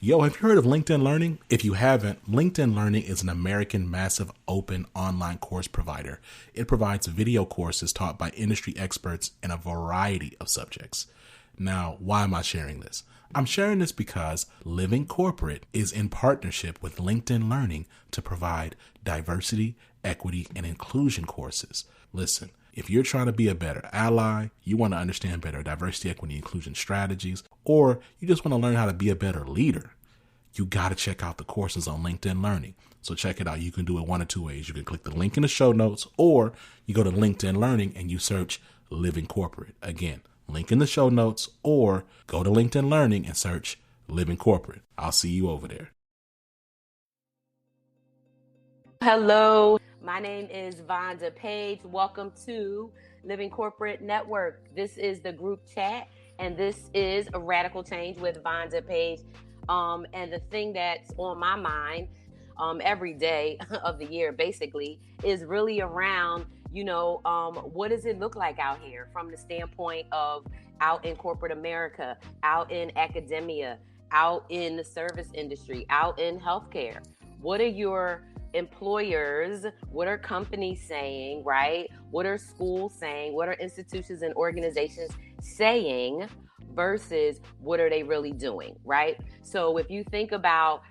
Yo, have you heard of LinkedIn Learning? If you haven't, LinkedIn Learning is an American massive open online course provider. It provides video courses taught by industry experts in a variety of subjects. Now, why am I sharing this? I'm sharing this because Living Corporate is in partnership with LinkedIn Learning to provide diversity, equity, and inclusion courses. Listen, if you're trying to be a better ally, you want to understand better diversity, equity, inclusion strategies, or you just want to learn how to be a better leader, you got to check out the courses on LinkedIn Learning. So check it out. You can do it one of two ways. You can click the link in the show notes, or you go to LinkedIn Learning and you search Living Corporate. Again, link in the show notes, or go to LinkedIn Learning and search Living Corporate. I'll see you over there. Hello, my name is Vonda Page. Welcome to Living Corporate Network. This is the group chat, and this is a Radical Change with Vonda Page. And the thing that's on my mind every day of the year, basically, is really around, what does it look like out here from the standpoint of out in corporate America, out in academia, out in the service industry, out in healthcare? What are your employers, what are companies saying, right? What are schools saying? What are institutions and organizations saying versus what are they really doing, right? So if you think about,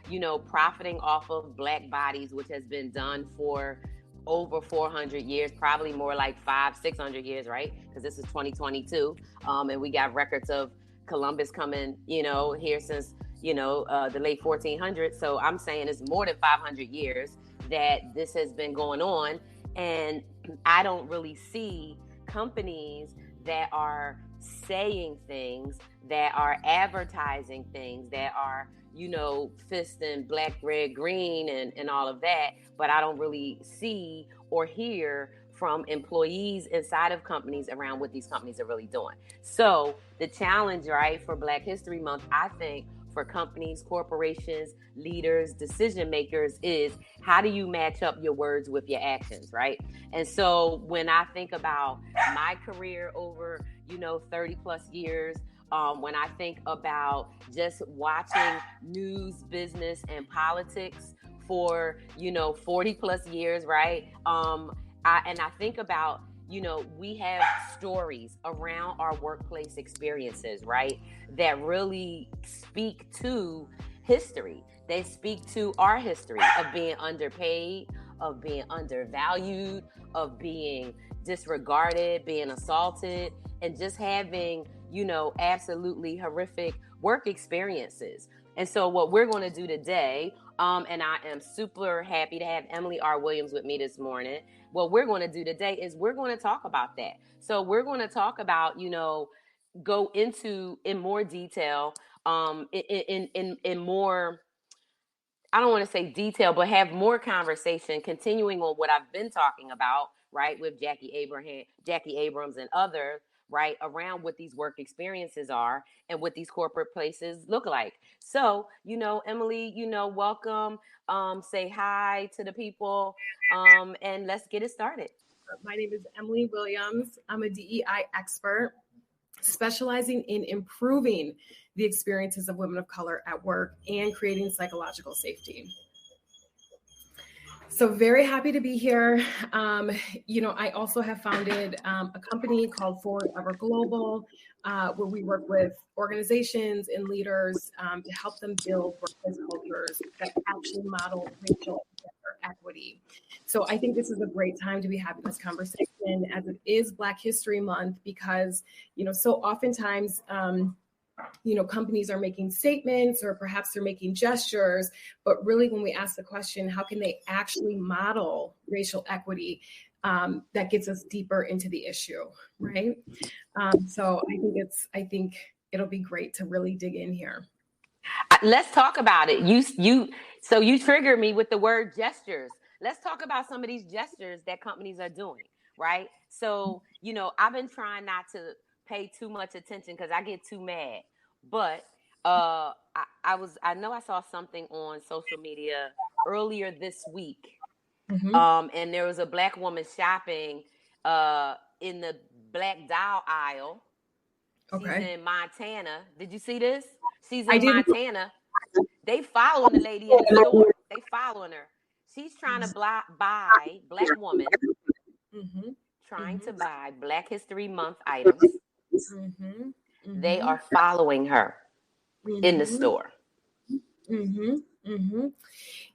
profiting off of Black bodies, which has been done for over 400 years, probably more like 500-600 years, right? Because this is 2022. And we got records of Columbus coming, here since, the late 1400s. So I'm saying it's more than 500 years that this has been going on. And I don't really see companies that are saying things, that are advertising things, that are, fist and black, red, green, and all of that. But I don't really see or hear from employees inside of companies around what these companies are really doing. So the challenge, right, for Black History Month, I think, for companies, corporations, leaders, decision makers, is how do you match up your words with your actions, right? And so when I think about my career over, 30 plus years, when I think about just watching news, business, and politics for, 40 plus years, right? I think about, we have stories around our workplace experiences, right, that really speak to history. They speak to our history of being underpaid, of being undervalued, of being disregarded, being assaulted, and just having, absolutely horrific work experiences. And so what we're going to do today, and I am super happy to have Emily R. Williams with me this morning. What we're going to do today is we're going to talk about that. So we're going to talk about, go into in more detail, in more, I don't want to say detail, but have more conversation, continuing on what I've been talking about, right, with Jackie Abrams and others, right, around what these work experiences are and what these corporate places look like. So, Emily, welcome. Say hi to the people, and let's get it started. My name is Emily Williams. I'm a DEI expert specializing in improving the experiences of women of color at work and creating psychological safety. So very happy to be here. I also have founded a company called Forward Ever Global, where we work with organizations and leaders to help them build workplace cultures that actually model racial equity. So I think this is a great time to be having this conversation, as it is Black History Month, because, so oftentimes, companies are making statements or perhaps they're making gestures, but really when we ask the question, how can they actually model racial equity, that gets us deeper into the issue, right? So I think it'll be great to really dig in here. Let's talk about it. So you triggered me with the word gestures. Let's talk about some of these gestures that companies are doing, right? So, I've been trying not to pay too much attention because I get too mad. But I know I saw something on social media earlier this week. Mm-hmm. And there was a Black woman shopping in the Black doll aisle. She's in Montana. Did you see this? She's in Montana. They following the lady in the store. They following her. She's trying to buy, black woman, Mm-hmm. trying Mm-hmm. to buy Black History Month items. Mm-hmm. They are following her in the Mm-hmm. store. Mm-hmm. Mm-hmm.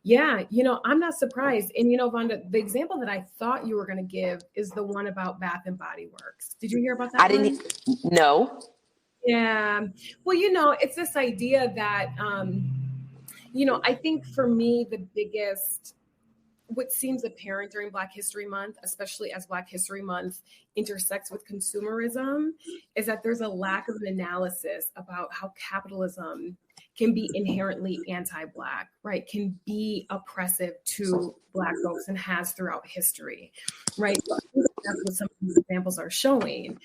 Yeah, I'm not surprised. And Vonda, the example that I thought you were going to give is the one about Bath and Body Works. Did you hear about that I didn't no. Yeah. Well, it's this idea that I think for me the biggest what seems apparent during Black History Month, especially as Black History Month intersects with consumerism, is that there's a lack of an analysis about how capitalism can be inherently anti-Black, right? Can be oppressive to Black folks and has throughout history, right? So I think that's what some of these examples are showing.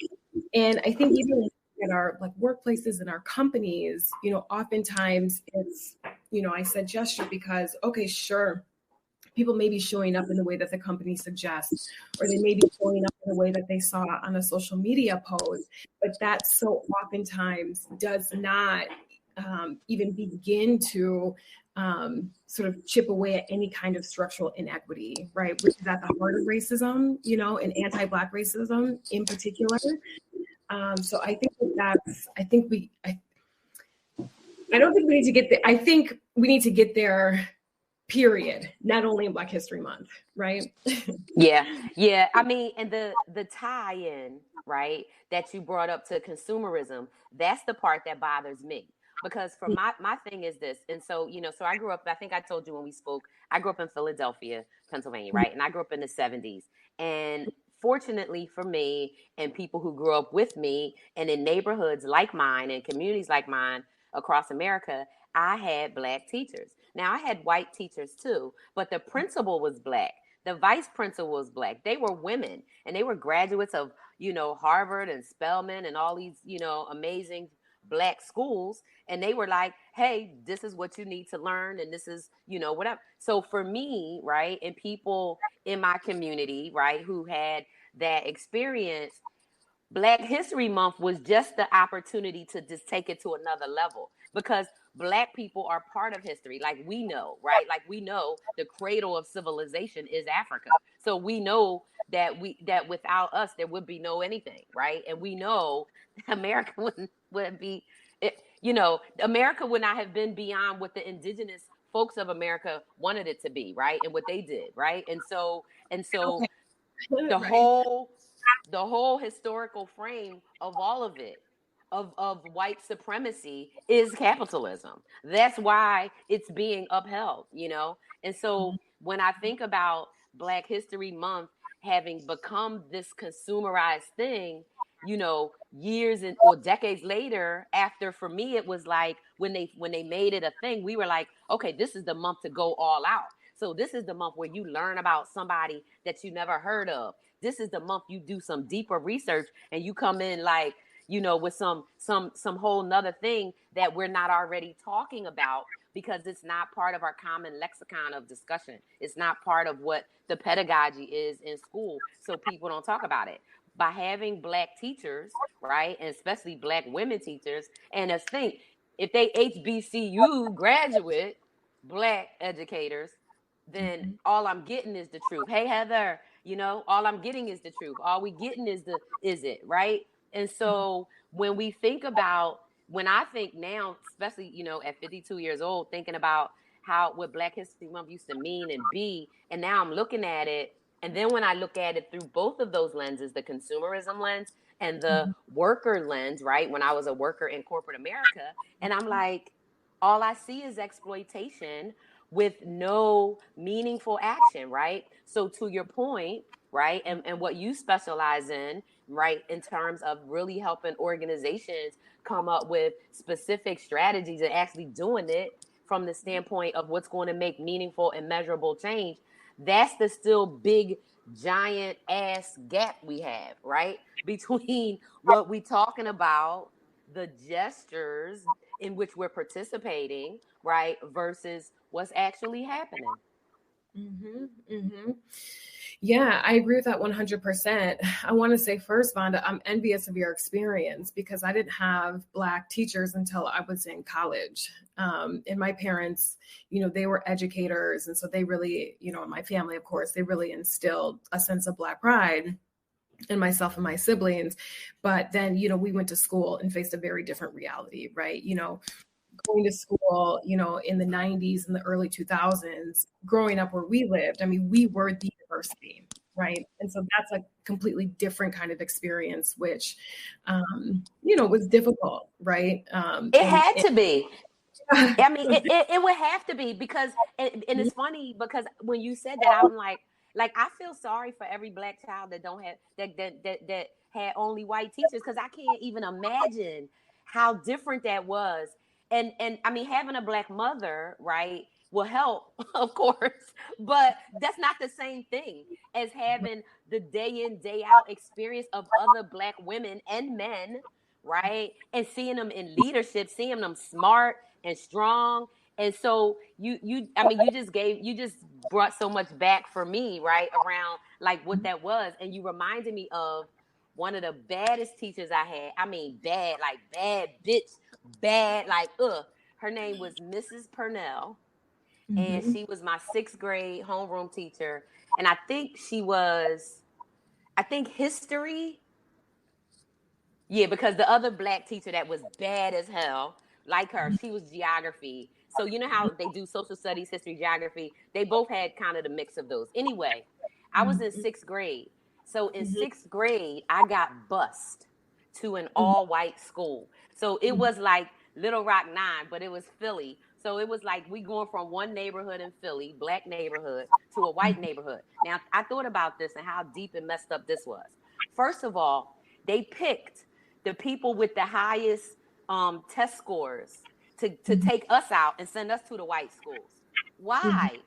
And I think even in our like workplaces and our companies, oftentimes it's, I said gesture because, okay, sure, people may be showing up in the way that the company suggests, or they may be showing up in the way that they saw on a social media post, but that so oftentimes does not even begin to sort of chip away at any kind of structural inequity, right? Which is at the heart of racism, and anti-Black racism in particular. So I think I don't think we need to get there. I think we need to get there, period, not only in Black History Month, right? Yeah. I mean, and the tie-in, right, that you brought up to consumerism, that's the part that bothers me. Because for my thing is this, and so, so I grew up, I think I told you when we spoke, I grew up in Philadelphia, Pennsylvania, right? And I grew up in the 70s. And fortunately for me and people who grew up with me and in neighborhoods like mine and communities like mine across America, I had Black teachers. Now I had white teachers too, but the principal was Black. The vice principal was Black. They were women and they were graduates of, Harvard and Spelman and all these, amazing Black schools. And they were like, hey, this is what you need to learn. And this is, whatever. So for me, right, and people in my community, right, who had that experience, Black History Month was just the opportunity to just take it to another level because Black people are part of history. Like we know, right? Like we know the cradle of civilization is Africa. So we know that without us there would be no anything, right? And we know America would be, America would not have been beyond what the indigenous folks of America wanted it to be, right? And what they did, right? And so Okay. the Right. whole historical frame of all of it of white supremacy is capitalism. That's why it's being upheld, and so when I think about Black History Month having become this consumerized thing, years or decades later, after, for me it was like when they made it a thing, we were like, okay, this is the month to go all out. So this is the month where you learn about somebody that you never heard of. This is the month you do some deeper research and you come in like, with some whole nother thing that we're not already talking about because it's not part of our common lexicon of discussion. It's not part of what the pedagogy is in school. So people don't talk about it. By having Black teachers, right, and especially Black women teachers, and let's think, if they HBCU graduate Black educators, then all I'm getting is the truth. Hey, Heather, all I'm getting is the truth. All we getting is it, right? And so when I think now, especially, at 52 years old, thinking about what Black History Month used to mean and be, and now I'm looking at it, and then when I look at it through both of those lenses, the consumerism lens and the worker lens, right? When I was a worker in corporate America, and I'm like, all I see is exploitation with no meaningful action, right? So to your point, right, and what you specialize in, right, in terms of really helping organizations come up with specific strategies and actually doing it from the standpoint of what's going to make meaningful and measurable change, that's the still big giant ass gap we have, right, between what we talking about, the gestures in which we're participating, right, versus what's actually happening. Mm-hmm. Mm-hmm. Yeah, I agree with that 100%. I want to say first, Vonda, I'm envious of your experience because I didn't have Black teachers until I was in college. And my parents, they were educators. And so they really, my family, of course, they really instilled a sense of Black pride in myself and my siblings. But then, we went to school and faced a very different reality, right? Going to school, in the 90s and the early 2000s, growing up where we lived, I mean, we were the university, right? And so that's a completely different kind of experience, which, was difficult, right? It had to be. I mean, it would have to be because, and it's funny because when you said that, I'm like I feel sorry for every Black child that don't have that had only white teachers, because I can't even imagine how different that was. And I mean, having a Black mother, right, will help, of course, but that's not the same thing as having the day in, day out experience of other Black women and men, right, and seeing them in leadership, seeing them smart and strong. And so I mean, you just brought so much back for me, right, around like what that was. And you reminded me of one of the baddest teachers I had. I mean, bad, like bad bitch, bad, like her name was Mrs. Purnell, and she was my 6th grade homeroom teacher. And I think history. Yeah, because the other Black teacher that was bad as hell, like her, she was geography. So you know how they do social studies, history, geography? They both had kind of the mix of those. Anyway, I was in 6th grade. So in 6th grade, I got bused to an all-white school. So it was like Little Rock 9, but it was Philly. So it was like we going from one neighborhood in Philly, Black neighborhood, to a white neighborhood. Now, I thought about this and how deep and messed up this was. First of all, they picked the people with the highest test scores to take us out and send us to the white schools. Why?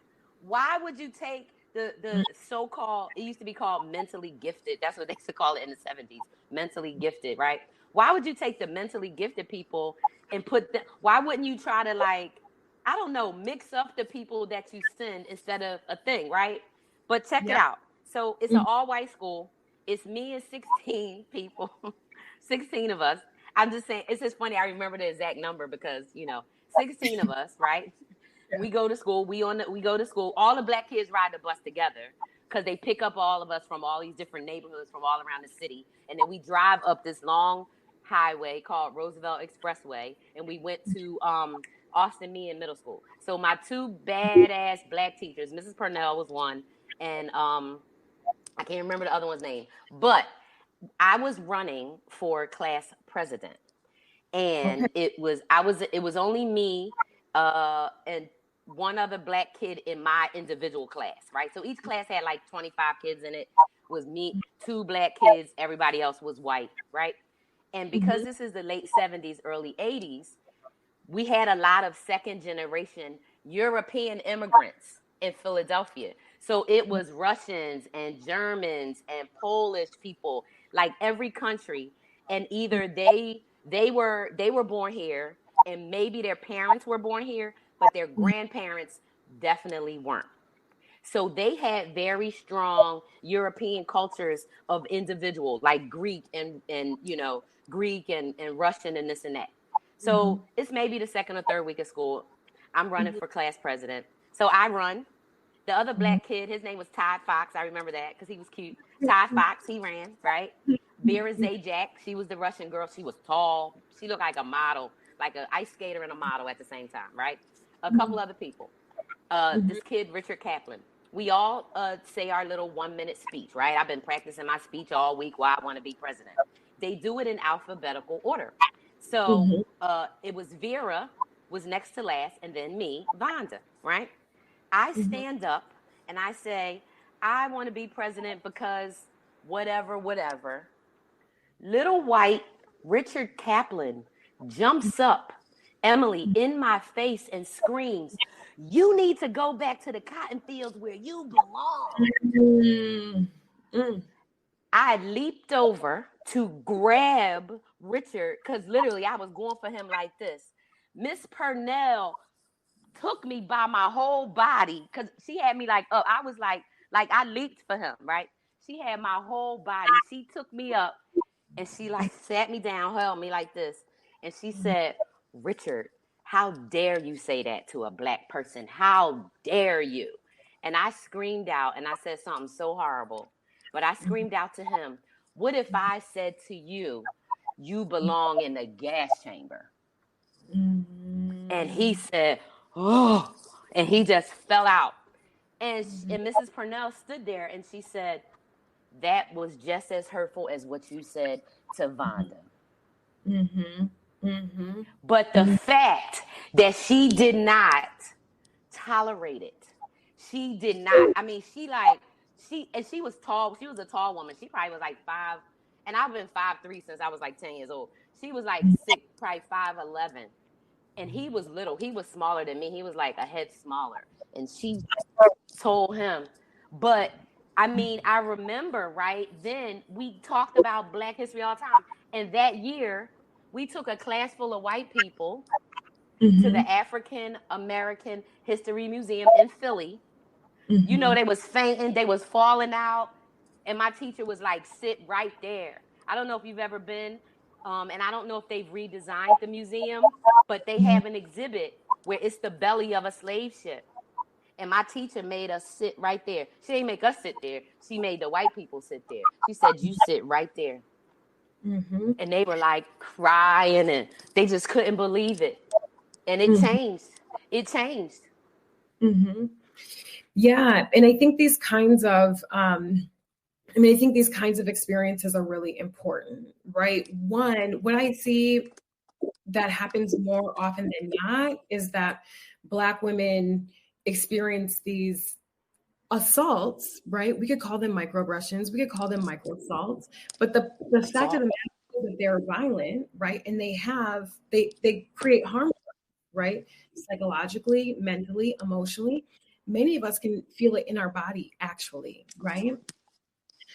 Why would you take the so-called, it used to be called mentally gifted. That's what they used to call it in the 70s, mentally gifted, right? Why would you take the mentally gifted people and put them, why wouldn't you try to, like, I don't know, mix up the people that you send instead of a thing, right? But check it out. So it's an all-white school. It's me and 16 people, 16 of us. I'm just saying, it's just funny. I remember the exact number because, 16 of us, right? We go to school. We go to school. All the Black kids ride the bus together because they pick up all of us from all these different neighborhoods from all around the city. And then we drive up this long highway called Roosevelt Expressway. And we went to Austin Meehan Middle School. So my 2 badass Black teachers, Mrs. Purnell was one, and I can't remember the other one's name, but I was running for class president, and it was only me and one other Black kid in my individual class, right? So each class had like 25 kids in it. Was me, 2 Black kids, everybody else was white, right? And because this is the late 70s, early 80s, we had a lot of second generation European immigrants in Philadelphia. So it was Russians and Germans and Polish people, like every country. And either they were born here, and maybe their parents were born here, but their grandparents definitely weren't. So they had very strong European cultures of individual, like Greek and Greek and Russian and this and that. So it's maybe the 2nd or 3rd week of school. I'm running for class president. So I run. The other Black kid, his name was Todd Fox. I remember that because he was cute. Todd Fox, he ran, right? Vera Zajac, she was the Russian girl. She was tall. She looked like a model, like an ice skater and a model at the same time, right? A couple other people. This kid, Richard Kaplan. We all say our little 1-minute speech, right? I've been practicing my speech all week why I want to be president. They do it in alphabetical order. So it was Vera was next to last, and then me, Vonda, right? I stand up and I say, I want to be president because whatever, whatever. Little white Richard Kaplan jumps up, Emily, in my face and screams, you need to go back to the cotton fields where you belong. I leaped over to grab Richard because literally I was going for him like this. Miss Purnell took me by my whole body because she had me like up. I was like Like I leaped for him, right? She had my whole body. She took me up and she like sat me down, held me like this. And she said, Richard, how dare you say that to a black person? How dare you? And I screamed out and I said something so horrible. But I screamed out to him, what if I said to you, you belong in the gas chamber? And he said, oh, and he just fell out. And Mrs. Purnell stood there and she said, that was just as hurtful as what you said to Vonda. But the fact that she did not tolerate it, she did not. I mean, she was tall. She was a tall woman. She probably was like 5, and I've been 5'3" since I was like 10 years old. She was like 6, probably 5'11", and he was little. He was smaller than me. He was like a head smaller, and she told him. But I mean, I remember right then we talked about Black history all the time, and that year we took a class full of white people to the African American History Museum in Philly. You know, they was fainting, they was falling out, and my teacher was like, sit right there. I don't know if you've ever been, and I don't know if they've redesigned the museum, but they have an exhibit where it's the belly of a slave ship. And my teacher made us sit right there. She didn't make us sit there. She made the white people sit there. She said, you sit right there. And they were like crying and they just couldn't believe it. And it changed. It changed. Yeah. And I think these kinds of, I think these kinds of experiences are really important, right? One, what I see that happens more often than not is that Black women experience these assaults, right? We could call them microaggressions, we could call them micro assaults, but the fact of the matter is that they're violent, right? And they create harm, right? Psychologically, mentally, emotionally. Many of us can feel it in our body, actually, right?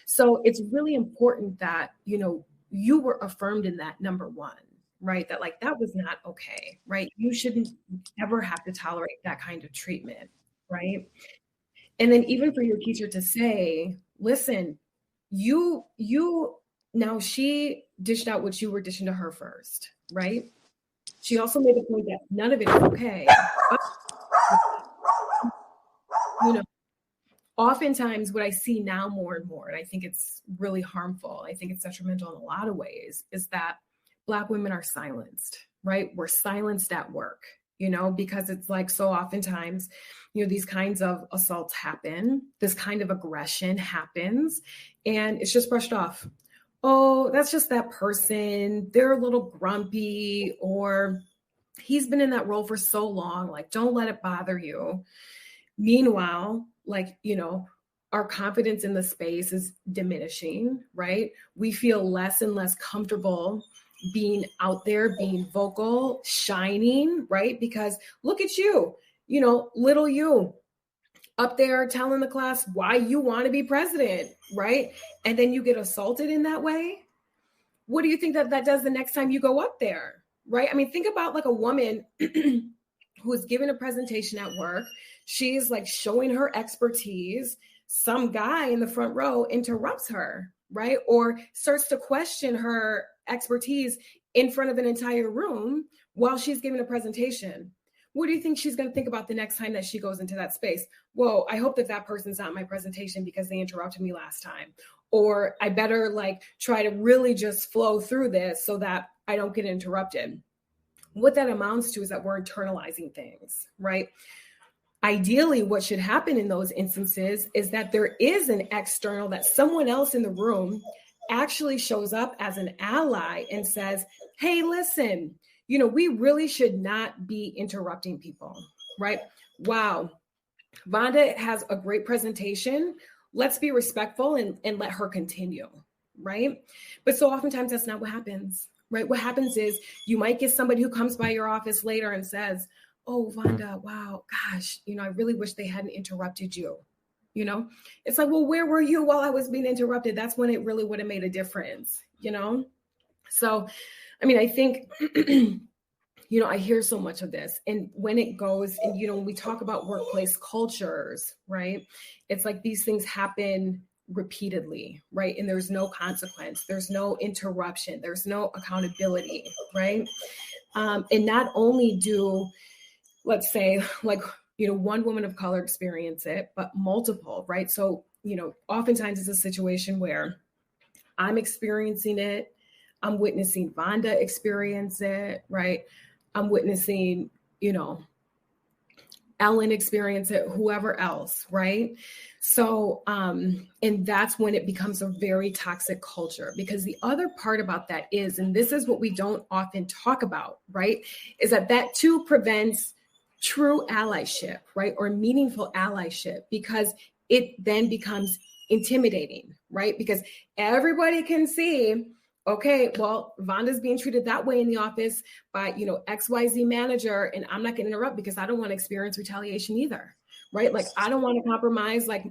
So it's really important that, you were affirmed in that, number one, right? That like, that was not okay, right? You shouldn't ever have to tolerate that kind of treatment, right? And then even for your teacher to say, listen, now she dished out what you were dishing to her first, right? She also made the point that none of it is okay. But, oftentimes what I see now more and more, and I think it's really harmful, I think it's detrimental in a lot of ways, is that Black women are silenced, right? We're silenced at work, because it's like so oftentimes, these kinds of assaults happen, this kind of aggression happens, and it's just brushed off. Oh, that's just that person. They're a little grumpy, or he's been in that role for so long. Like, don't let it bother you. Meanwhile, our confidence in the space is diminishing, right? We feel less and less comfortable being out there, being vocal, shining, right? Because look at you, little you up there telling the class why you want to be president, right? And then you get assaulted in that way. What do you think that does the next time you go up there, right? I mean, think about like a woman who is giving a presentation at work. She's like showing her expertise. Some guy in the front row interrupts her, right? Or starts to question her expertise in front of an entire room while she's giving a presentation. What do you think she's going to think about the next time that she goes into that space? Whoa, I hope that person's not in my presentation because they interrupted me last time. Or I better try to really just flow through this so that I don't get interrupted. What that amounts to is that we're internalizing things, right? Ideally, what should happen in those instances is that there is an external, that someone else in the room actually shows up as an ally and says, hey, listen, we really should not be interrupting people, right? Wow, Vonda has a great presentation. Let's be respectful and let her continue, right? But so oftentimes that's not what happens, right? What happens is you might get somebody who comes by your office later and says, oh, Vonda, wow, gosh, I really wish they hadn't interrupted you. It's like, well, where were you while I was being interrupted? That's when it really would have made a difference, So, I mean, I think, I hear so much of this. And when it goes, and, when we talk about workplace cultures, right, it's like these things happen repeatedly, right? And there's no consequence, there's no interruption, there's no accountability, right? And not only do, let's say, like, one woman of color experience it, but multiple, right? So, oftentimes it's a situation where I'm experiencing it, I'm witnessing Vonda experience it, right? I'm witnessing, Ellen experience it, whoever else, right? So, and that's when it becomes a very toxic culture, because the other part about that is, and this is what we don't often talk about, right, is that too prevents true allyship, right, or meaningful allyship, because it then becomes intimidating, right? Because everybody can see, okay, well, Vonda's being treated that way in the office by, XYZ manager, and I'm not going to interrupt because I don't want to experience retaliation either, right? Like, I don't want to compromise, like,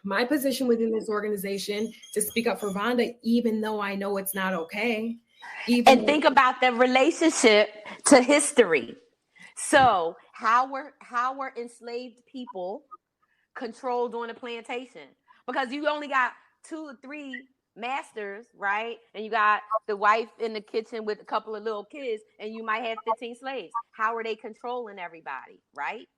my position within this organization to speak up for Vonda, even though I know it's not okay. And think about the relationship to history. So how were enslaved people controlled on a plantation? Because you only got 2 or 3 masters, right? And you got the wife in the kitchen with a couple of little kids, and you might have 15 slaves. How are they controlling everybody, right?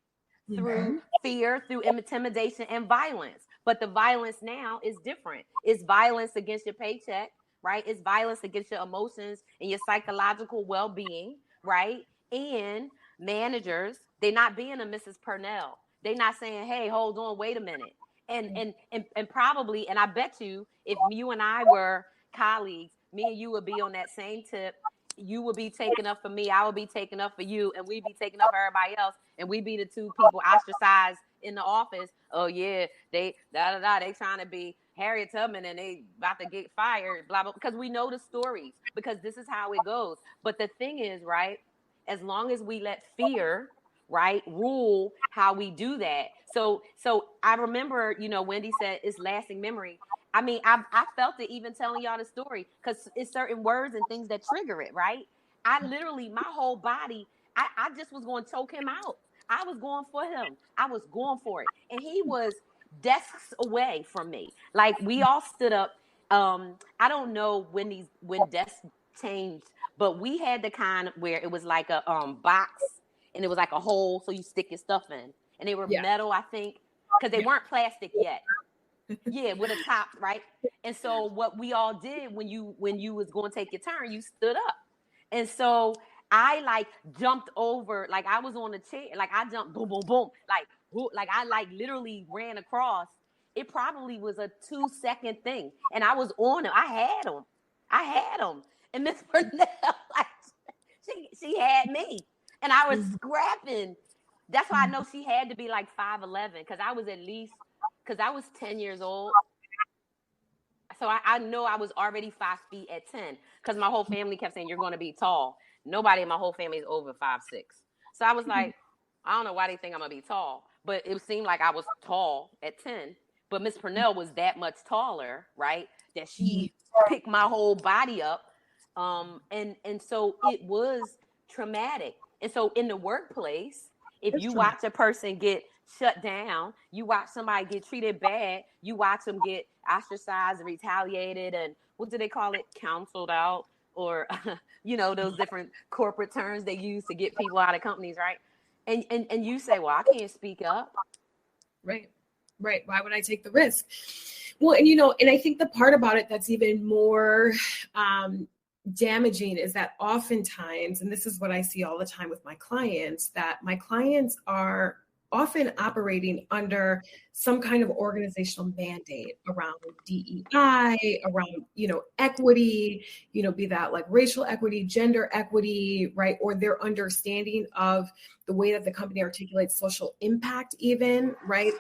Through fear, through intimidation and violence. But the violence now is different. It's violence against your paycheck, right? It's violence against your emotions and your psychological well-being, right? And managers, they're not being a Mrs. Purnell. They're not saying, hey, hold on, wait a minute. And probably, and I bet you, if you and I were colleagues, me and you would be on that same tip. You would be taking up for me, I would be taking up for you, and we'd be taking up for everybody else, and we'd be the 2 people ostracized in the office. Oh yeah, they they trying to be Harriet Tubman and they about to get fired, blah blah, because we know the stories, because this is how it goes. But the thing is, right, as long as we let fear, right, rule how we do that. So I remember, Wendy said it's lasting memory. I mean, I felt it even telling y'all the story, because it's certain words and things that trigger it, right? I literally, my whole body, I just was going to choke him out. I was going for him. I was going for it. And he was desks away from me. Like, we all stood up. I don't know when desks changed, but we had the kind where it was like a box, and it was like a hole so you stick your stuff in. And they were metal, I think, because they weren't plastic yet. Yeah, with a top, right? And so what we all did when you was going to take your turn, you stood up. And so I like jumped over, like I was on a chair, like I jumped boom, boom, boom, like I like literally ran across. It probably was a 2-second thing, and I was on him. I had him, and Miss Purnell, like she had me, and I was scrapping. That's why I know she had to be like 5'11", because I was 10 years old. So I know I was already 5 feet at 10, because my whole family kept saying, you're going to be tall. Nobody in my whole family is over 5'6". So I was like, I don't know why they think I'm going to be tall, but it seemed like I was tall at 10. But Miss Purnell was that much taller, right, that she picked my whole body up. And so it was traumatic. And so in the workplace, if you watch a person get shut down, you watch somebody get treated bad, you watch them get ostracized, retaliated, and what do they call it? Counseled out, or, those different corporate terms they use to get people out of companies, right? And you say, well, I can't speak up. Right. Why would I take the risk? Well, and I think the part about it that's even more damaging is that oftentimes, and this is what I see all the time with my clients, that my clients are often operating under some kind of organizational mandate around DEI, around, equity, be that like racial equity, gender equity, right? Or their understanding of the way that the company articulates social impact even, right?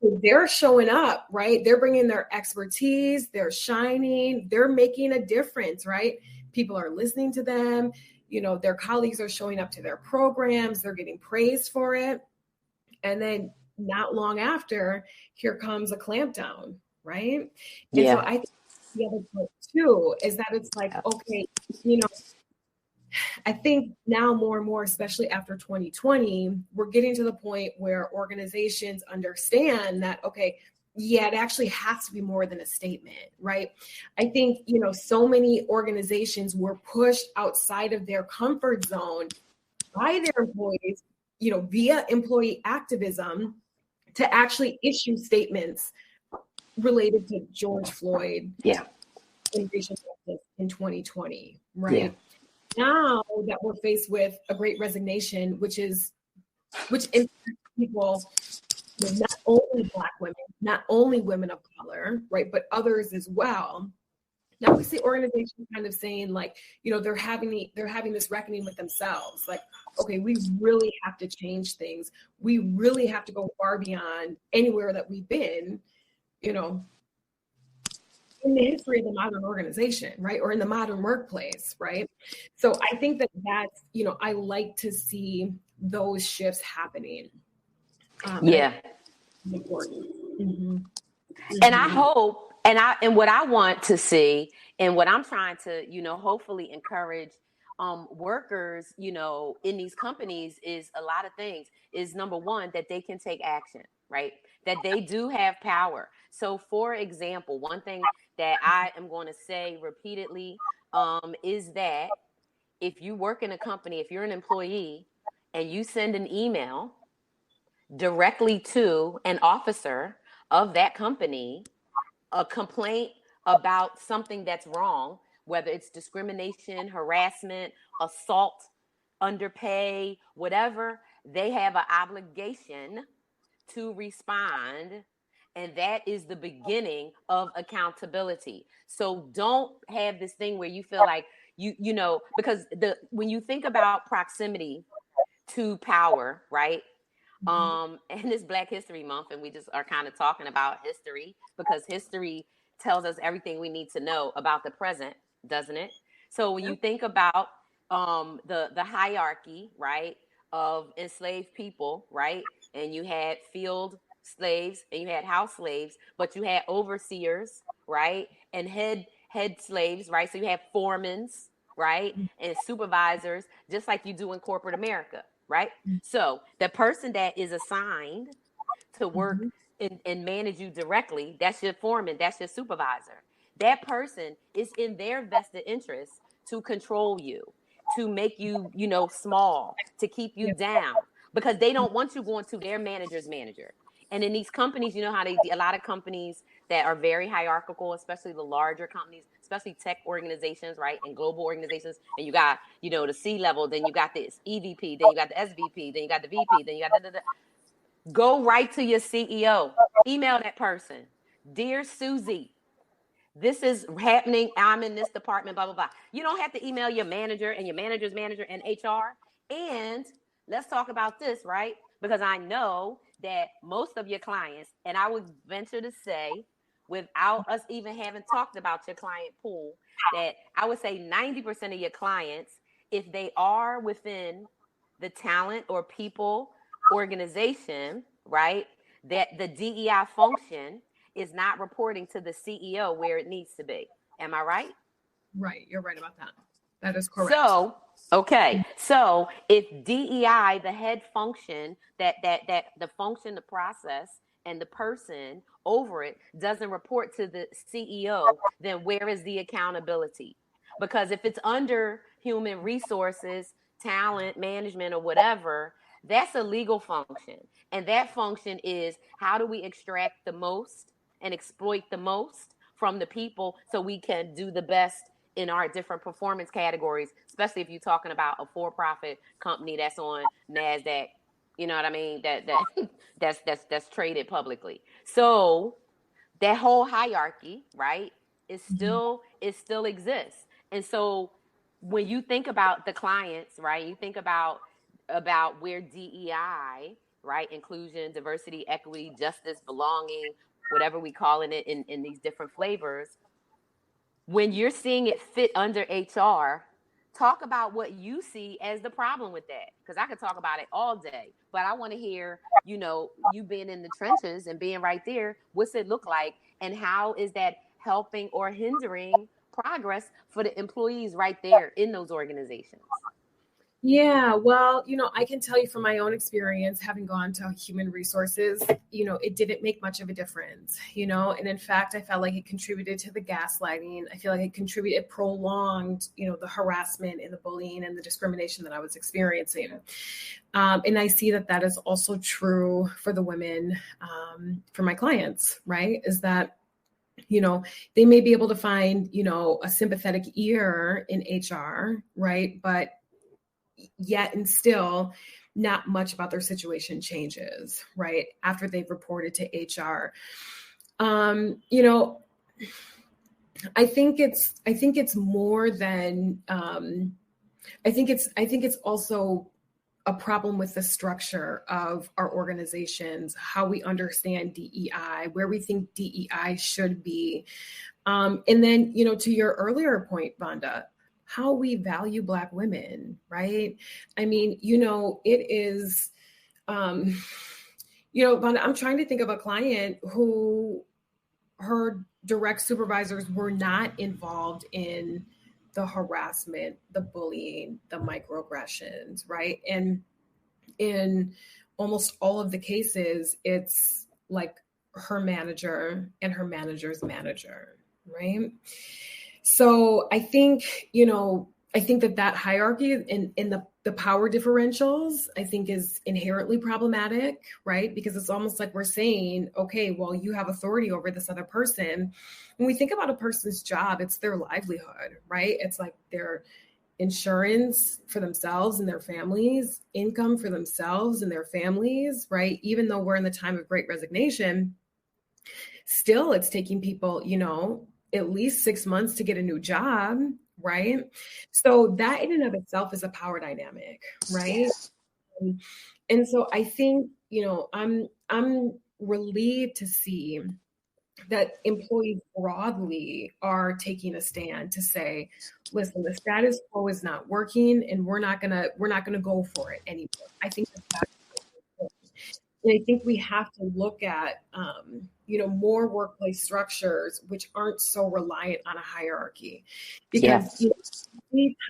So they're showing up, right? They're bringing their expertise, they're shining, they're making a difference, right? People are listening to them, their colleagues are showing up to their programs, they're getting praised for it. And then not long after, here comes a clampdown, right? And so I think the other part too is that it's like, okay, I think now more and more, especially after 2020, we're getting to the point where organizations understand that, okay, yeah, it actually has to be more than a statement, right? I think, so many organizations were pushed outside of their comfort zone by their employees, via employee activism to actually issue statements related to George Floyd and racial justice in 2020, right? Now that we're faced with a great resignation, which impacts people, not only Black women, not only women of color, right, but others as well. Now we see organizations kind of saying, like, they're having this reckoning with themselves, like, okay, we really have to change things. We really have to go far beyond anywhere that we've been, in the history of the modern organization, right? Or in the modern workplace, right? So I think that's, I like to see those shifts happening. Important. Mm-hmm. And I hope, and what I want to see, and what I'm trying to, hopefully encourage workers, in these companies is a lot of things. Is number one, that they can take action, right? That they do have power. So, for example, one thing that I am going to say repeatedly is that if you work in a company, if you're an employee and you send an email directly to an officer of that company, a complaint about something that's wrong, whether it's discrimination, harassment, assault, underpay, whatever, they have an obligation to respond. And that is the beginning of accountability. So don't have this thing where you feel like because when you think about proximity to power, right? And it's Black History Month, and we just are kind of talking about history because history tells us everything we need to know about the present, doesn't it? So when you think about the hierarchy, right, of enslaved people, right, and you had field slaves and you had house slaves, but you had overseers, right, and head slaves, right. So you have foremans, right, and supervisors, just like you do in corporate America, right? So the person that is assigned to work and manage you directly, that's your foreman, that's your supervisor. That person is in their vested interest to control you, to make you, small, to keep you down, because they don't want you going to their manager's manager. And in these companies, how a lot of companies that are very hierarchical, especially the larger companies, especially tech organizations, right, and global organizations, and you got, the C level, then you got this EVP, then you got the SVP, then you got the VP, then you got Go right to your CEO, email that person, dear Susie, this is happening. I'm in this department, blah, blah, blah. You don't have to email your manager and your manager's manager and HR. And let's talk about this, right? Because I know that most of your clients, and I would venture to say, without us even having talked about your client pool, that I would say 90% of your clients, if they are within the talent or people organization, right, that the DEI function is not reporting to the CEO where it needs to be. Am I right? Right. You're right about that. That is correct. So, okay. So if DEI, the head function, that the function, the process, and the person over it doesn't report to the CEO, then where is the accountability? Because if it's under human resources, talent, management, or whatever, that's a legal function. And that function is, how do we extract the most and exploit the most from the people so we can do the best in our different performance categories, especially if you're talking about a for-profit company that's on NASDAQ, you know what I mean? That's traded publicly. So that whole hierarchy, right, it still exists. And so when you think about the clients, right, you think about where DEI, right, inclusion, diversity, equity, justice, belonging, whatever we calling it in these different flavors, when you're seeing it fit under HR, talk about what you see as the problem with that. Because I could talk about it all day, but I want to hear, you being in the trenches and being right there, what's it look like? And how is that helping or hindering progress for the employees right there in those organizations. Yeah, well, I can tell you from my own experience, having gone to human resources, it didn't make much of a difference, and in fact, I felt like it contributed to the gaslighting. I feel like it prolonged, the harassment and the bullying and the discrimination that I was experiencing. And I see that is also true for the women, for my clients, right? Is that they may be able to find, a sympathetic ear in HR, right? But yet and still not much about their situation changes, right? After they've reported to HR. I think it's more than, I think it's also a problem with the structure of our organizations, how we understand DEI, where we think DEI should be. And then, to your earlier point, Vonda, how we value Black women, right? I mean, it is, Vonda, I'm trying to think of a client who her direct supervisors were not involved in the harassment, the bullying, the microaggressions, right? And in almost all of the cases, it's like her manager and her manager's manager, right? So I think, that hierarchy and the power differentials, I think, is inherently problematic, right? Because it's almost like we're saying, okay, well, you have authority over this other person. When we think about a person's job, it's their livelihood, right? It's like their insurance for themselves and their families, income for themselves and their families, right? Even though we're in the time of Great Resignation, still it's taking people, at least 6 months to get a new job, right? So that in and of itself is a power dynamic, right? And so I think, I'm relieved to see that employees broadly are taking a stand to say, listen, the status quo is not working, and we're not gonna go for it anymore. I think that's and I think we have to look at, more workplace structures which aren't so reliant on a hierarchy, because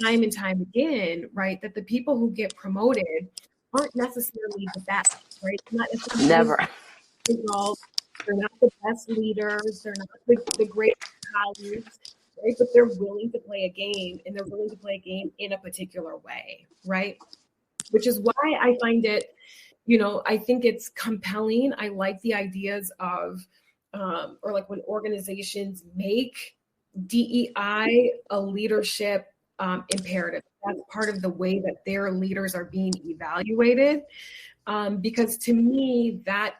time and time again, right, that the people who get promoted aren't necessarily the best, right? Not necessarily Never. They're not the best leaders. They're not the great colleagues, right? But they're willing to play a game, and they're willing to play a game in a particular way, right? Which is why I find it, I think it's compelling. I like the ideas of, or like when organizations make DEI a leadership imperative. That's part of the way that their leaders are being evaluated. Because to me, I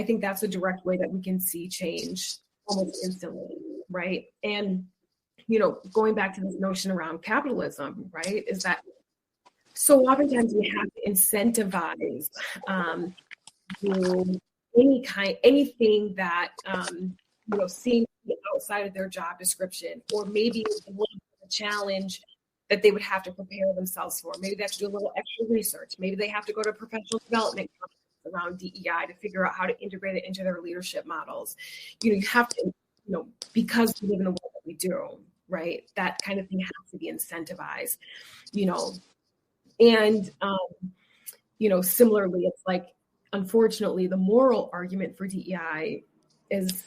think that's a direct way that we can see change almost instantly, right? And, going back to this notion around capitalism, right, is that so oftentimes we have to incentivize anything that, seems to be outside of their job description, or maybe a little bit of a challenge that they would have to prepare themselves for. Maybe they have to do a little extra research. Maybe they have to go to a professional development conference around DEI to figure out how to integrate it into their leadership models. You have to, because we live in the world that we do, right? That kind of thing has to be incentivized, And, similarly, it's like, unfortunately, the moral argument for DEI is,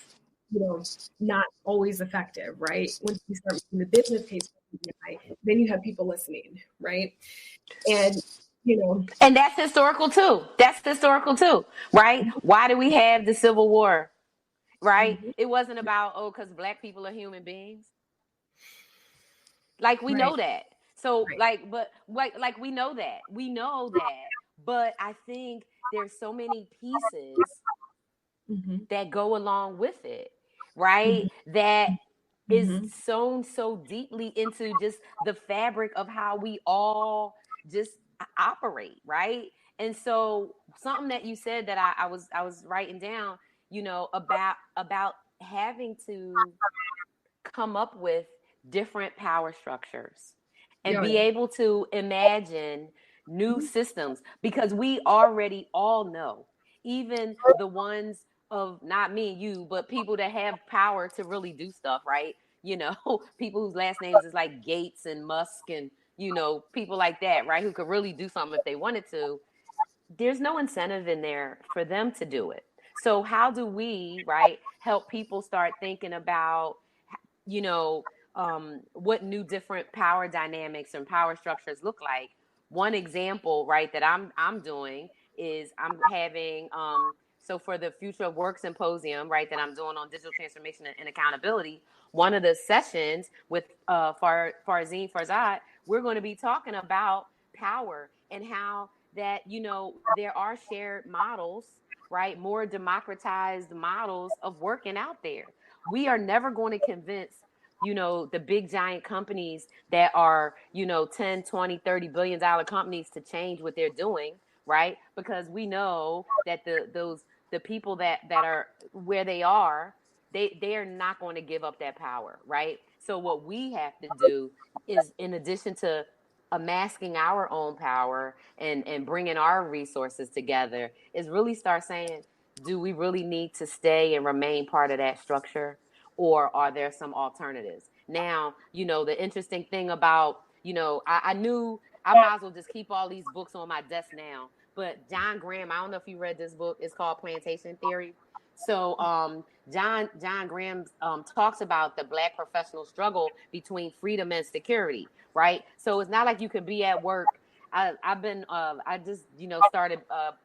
not always effective, right? Once you start making the business case for DEI, then you have people listening, right? And, And that's historical too. Right? Why do we have the Civil War? Right? Mm-hmm. It wasn't about, because Black people are human beings. Like, we know that. So, but we know that. But I think there's so many pieces that go along with it, right? That is sewn so deeply into just the fabric of how we all just operate, right? And so something that you said that I was writing down, about having to come up with different power structures and be able to imagine new systems, because we already all know, even the ones of not me and you, but people that have power to really do stuff, right? You know, people whose last names is like Gates and Musk and, you know, people like that, right? Who could really do something if they wanted to. There's no incentive in there for them to do it. So how do we, right, help people start thinking about, you know, what new different power dynamics and power structures look like? One example, right, that I'm doing is I'm having so for the Future of Work Symposium, right, that I'm doing on digital transformation and accountability, one of the sessions with Farzeen Farzad, we're going to be talking about power and how that, you know, there are shared models, right, more democratized models of working out there. We are never going to convince, you know, the big giant companies that are, you know, 10, 20, 30 billion dollar companies to change what they're doing, right? Because we know that the people that are where they are, they are not going to give up that power, right? So what we have to do is, in addition to amasking our own power and bringing our resources together, is really start saying, do we really need to stay and remain part of that structure, or are there some alternatives? Now, you know, the interesting thing about, you know, I knew I might as well just keep all these books on my desk now. But John Graham, I don't know if you read this book. It's called Plantation Theory. So John Graham talks about the Black professional struggle between freedom and security, right? So it's not like you can be at work. I just, you know, started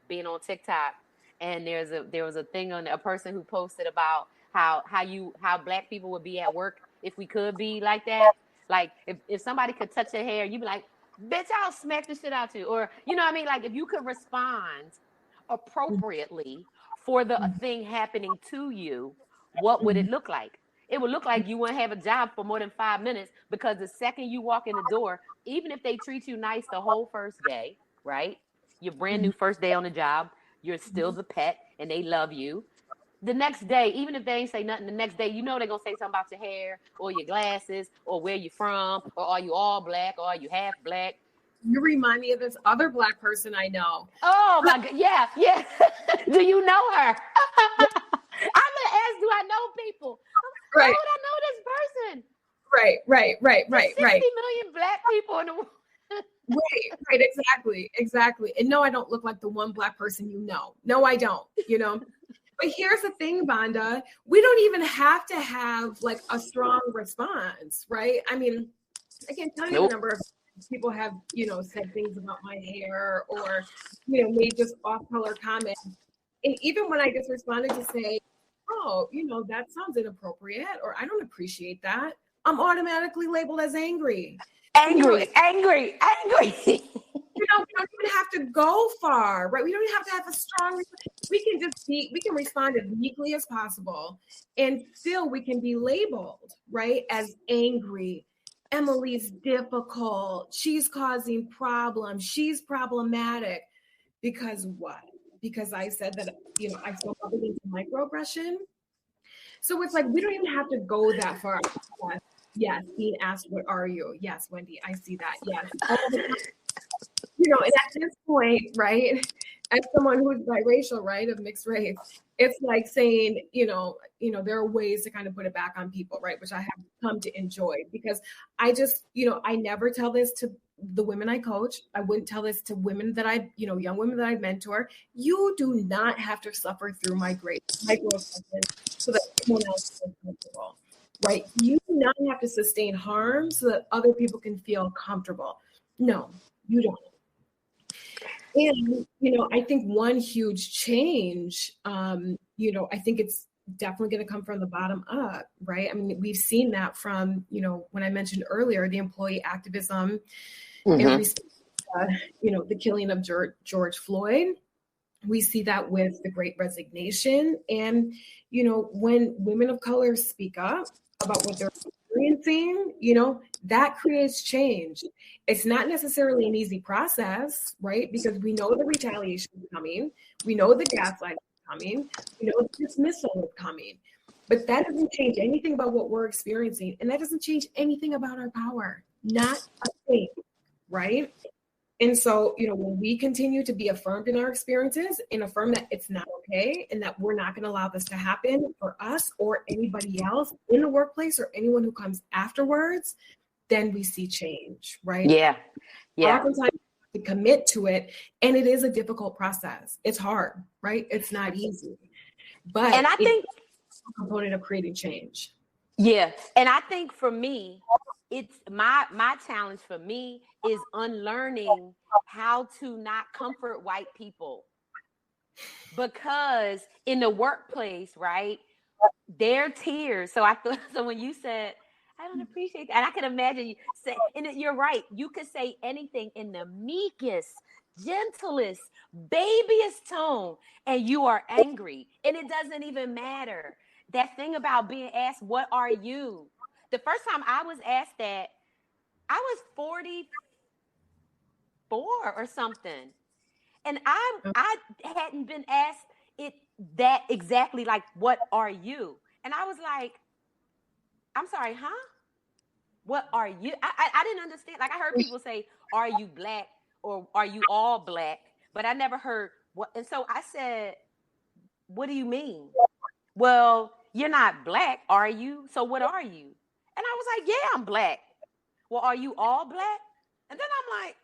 being on TikTok, and there was a thing on a person who posted about how Black people would be at work if we could be like that. Like if somebody could touch your hair, you'd be like, bitch, I'll smack the shit out you. Or, you know what I mean? Like if you could respond appropriately for the thing happening to you, what would it look like? It would look like you wouldn't have a job for more than 5 minutes, because the second you walk in the door, even if they treat you nice the whole first day, right? Your brand new first day on the job, you're still the pet and they love you. The next day, even if they ain't say nothing, the next day, you know they're gonna say something about your hair or your glasses or where you from, or are you all Black, or are you half Black? You remind me of this other Black person I know. Oh my God, yeah. Do you know her? I'm gonna ask, do I know people? Why Right. would I know this person? Right. There's 60 million Black people in the world. Right, exactly. And no, I don't look like the one Black person you know. No, I don't, you know. But here's the thing, Vonda, we don't even have to have like a strong response, right? I mean, I can't tell you the number of people have, you know, said things about my hair, or, you know, made just off-color comments. And even when I just responded to say, oh, you know, that sounds inappropriate, or I don't appreciate that, I'm automatically labeled as angry. Angry. You know, we don't even have to go far, right? We don't even have to have a strong, we can respond as meekly as possible, and still we can be labeled, right, as angry. Emily's difficult. She's causing problems. She's problematic. Because what? Because I said that, you know, I feel probably into microaggression. So it's like, we don't even have to go that far. Yes, being asked, what are you? Yes, Wendy, I see that. Yes. You know, and at this point, right, as someone who's biracial, right, of mixed race, it's like saying, you know, there are ways to kind of put it back on people, right, which I have come to enjoy, because I just, you know, I never tell this to the women I coach. I wouldn't tell this to women that I, you know, young women that I mentor. You do not have to suffer through microaggressions so that someone else is comfortable, right? You do not have to sustain harm so that other people can feel comfortable. No, you don't. And, you know, I think one huge change, you know, I think it's definitely going to come from the bottom up, right? I mean, we've seen that from, you know, when I mentioned earlier, the employee activism, and you know, the killing of George Floyd. We see that with the Great Resignation. And, you know, when women of color speak up about what they're experiencing, you know, that creates change. It's not necessarily an easy process, right? Because we know the retaliation is coming. We know the gaslighting is coming. We know the dismissal is coming. But that doesn't change anything about what we're experiencing. And that doesn't change anything about our power. Not a thing, right? And so, you know, when we continue to be affirmed in our experiences and affirm that it's not okay and that we're not going to allow this to happen for us or anybody else in the workplace or anyone who comes afterwards, then we see change, right? Yeah. Oftentimes we commit to it, and it is a difficult process. It's hard, right? It's not easy, but and I think it's a component of creating change. Yeah. And I think for me, it's my challenge for me is unlearning how to not comfort white people. Because in the workplace, right, their tears. So when you said, I don't appreciate that. And I can imagine you say, and you're right. You could say anything in the meekest, gentlest, babyest tone, and you are angry. And it doesn't even matter. That thing about being asked, what are you? The first time I was asked that, I was 44 or something. And I hadn't been asked it that exactly, like, what are you? And I was like, I'm sorry, huh? What are you? I didn't understand. Like, I heard people say, are you black or are you all black? But I never heard what. And so I said, what do you mean? Well, you're not black, are you? So what are you? And I was like, yeah, I'm black. Well, are you all black? And then I'm like,